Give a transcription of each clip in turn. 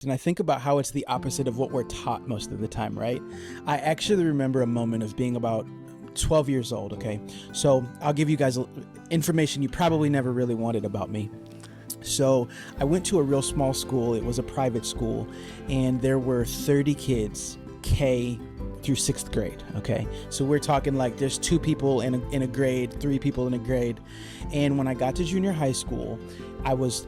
And I think about how it's the opposite of what we're taught most of the time, right? I actually remember a moment of being about 12 years old, okay? So I'll give you guys information you probably never really wanted about me. So I went to a real small school. It was a private school, and there were 30 kids, K through 6th grade, okay? So we're talking like there's 2 people in a grade, 3 people in a grade. And when I got to junior high school, I was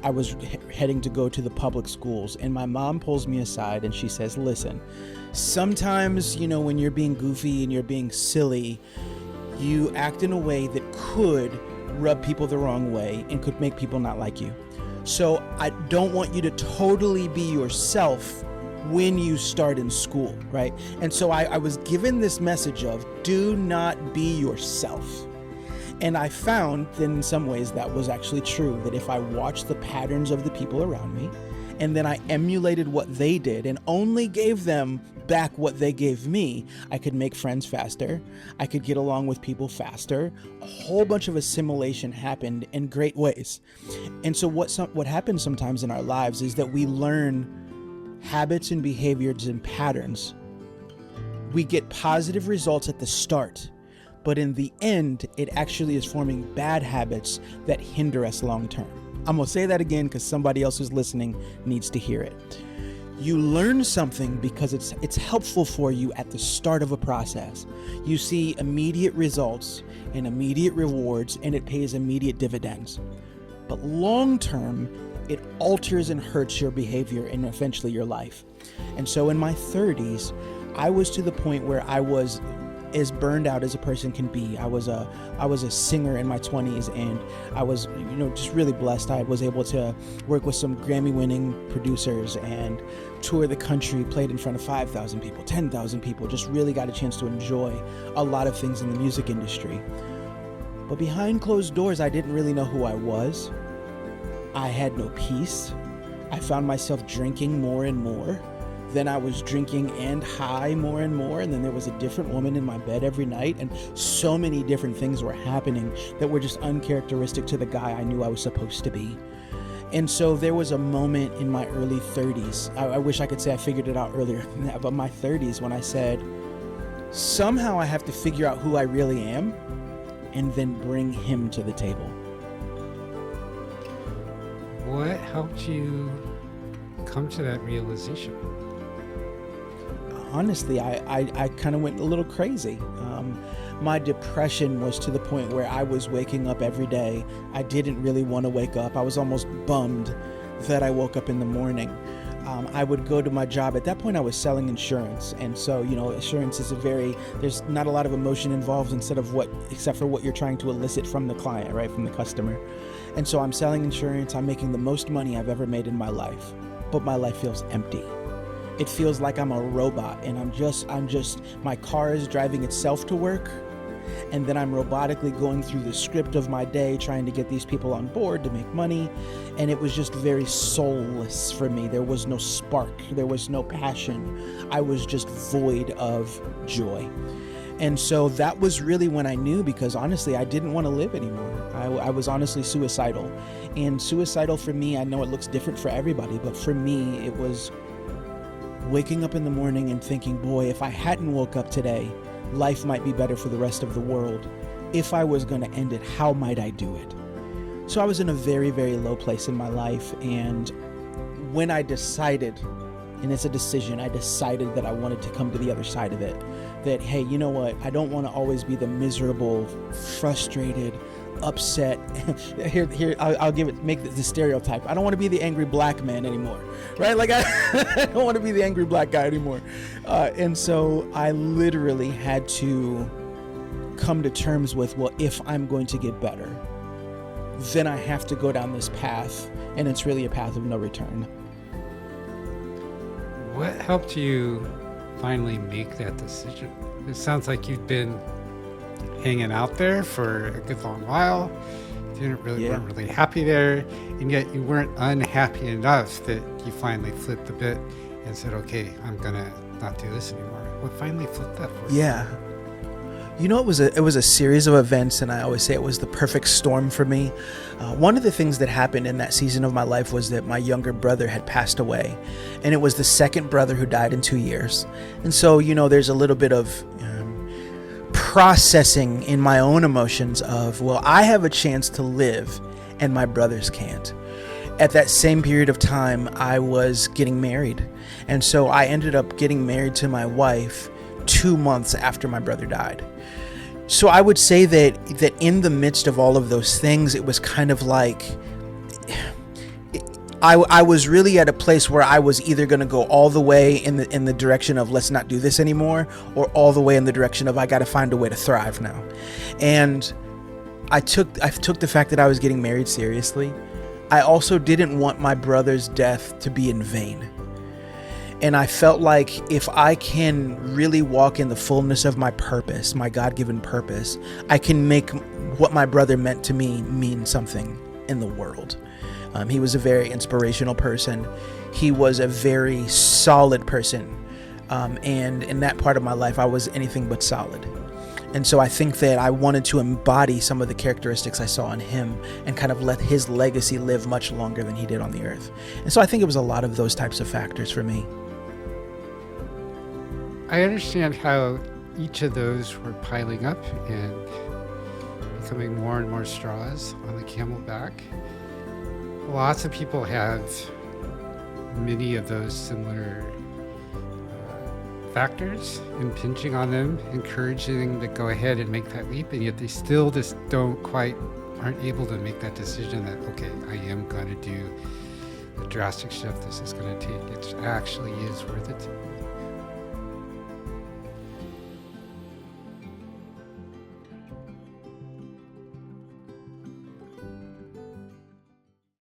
heading to go to the public schools, and my mom pulls me aside and she says, listen, sometimes, when you're being goofy and you're being silly, you act in a way that could rub people the wrong way and could make people not like you. So I don't want you to totally be yourself when you start in school, right? And so I was given this message of do not be yourself. And I found that in some ways that was actually true, that if I watched the patterns of the people around me and then I emulated what they did and only gave them back what they gave me, I could make friends faster. I could get along with people faster. A whole bunch of assimilation happened in great ways. And so what happens sometimes in our lives is that we learn habits and behaviors and patterns. We get positive results at the start, but in the end, it actually is forming bad habits that hinder us long term. I'm gonna say that again because somebody else who's listening needs to hear it. You learn something because it's helpful for you at the start of a process. You see immediate results and immediate rewards, and it pays immediate dividends. But long term, it alters and hurts your behavior and eventually your life. And so in my 30s, I was to the point where I was as burned out as a person can be. I was a singer in my 20s, and I was, just really blessed. I was able to work with some Grammy-winning producers and tour the country, played in front of 5,000 people, 10,000 people, just really got a chance to enjoy a lot of things in the music industry. But behind closed doors, I didn't really know who I was. I had no peace. I found myself drinking more and more. Then I was drinking and high more and more, and then there was a different woman in my bed every night, and so many different things were happening that were just uncharacteristic to the guy I knew I was supposed to be. And so there was a moment in my early 30s, I wish I could say I figured it out earlier than that, but my 30s when I said, somehow I have to figure out who I really am and then bring him to the table. What helped you come to that realization? Honestly, I kind of went a little crazy. My depression was to the point where I was waking up every day. I didn't really want to wake up. I was almost bummed that I woke up in the morning. I would go to my job. At that point, I was selling insurance. And so, insurance is there's not a lot of emotion involved except for what you're trying to elicit from the client, right? From the customer. And so I'm selling insurance. I'm making the most money I've ever made in my life, but my life feels empty. It feels like I'm a robot, and my car is driving itself to work, and then I'm robotically going through the script of my day trying to get these people on board to make money, and it was just very soulless for me. There was no spark, there was no passion. I was just void of joy. And so that was really when I knew, because honestly, I didn't want to live anymore. I was honestly suicidal. And suicidal for me, I know it looks different for everybody, but for me, it was waking up in the morning and thinking, boy, if I hadn't woke up today, life might be better for the rest of the world. If I was going to end it, how might I do it? So I was in a very, very low place in my life. And when I decided, and it's a decision, I decided that I wanted to come to the other side of it. That, hey, you know what? I don't want to always be the miserable, frustrated, upset. Here, I'll make the stereotype. I don't want to be the angry black man anymore, right? Like I don't want to be the angry black guy anymore. And so I literally had to come to terms with, well, if I'm going to get better, then I have to go down this path, and it's really a path of no return. What helped you finally make that decision? It sounds like you've been hanging out there for a good long while. Weren't really happy there, and yet you weren't unhappy enough that you finally flipped the bit and said, okay, I'm gonna not do this anymore. What finally flipped that for you? Yeah. You know, it was a series of events, and I always say it was the perfect storm for me. One of the things that happened in that season of my life was that my younger brother had passed away, and it was the second brother who died in 2 years. And so, you know, there's a little bit of processing in my own emotions of, well, I have a chance to live, and my brothers can't. At that same period of time, I was getting married, and so I ended up getting married to my wife 2 months after my brother died. So I would say that in the midst of all of those things, it was kind of like I was really at a place where I was either going to go all the way in the direction of let's not do this anymore, or all the way in the direction of I got to find a way to thrive now. And I took the fact that I was getting married seriously. I also didn't want my brother's death to be in vain. And I felt like if I can really walk in the fullness of my purpose, my God-given purpose, I can make what my brother meant to me mean something in the world. He was a very inspirational person. He was a very solid person. And in that part of my life, I was anything but solid. And so I think that I wanted to embody some of the characteristics I saw in him and kind of let his legacy live much longer than he did on the earth. And so I think it was a lot of those types of factors for me. I understand how each of those were piling up and becoming more and more straws on the camel back. Lots of people have many of those similar factors impinging on them, encouraging them to go ahead and make that leap, and yet they still just aren't able to make that decision that, okay, I am going to do the drastic shift this is going to take. It actually is worth it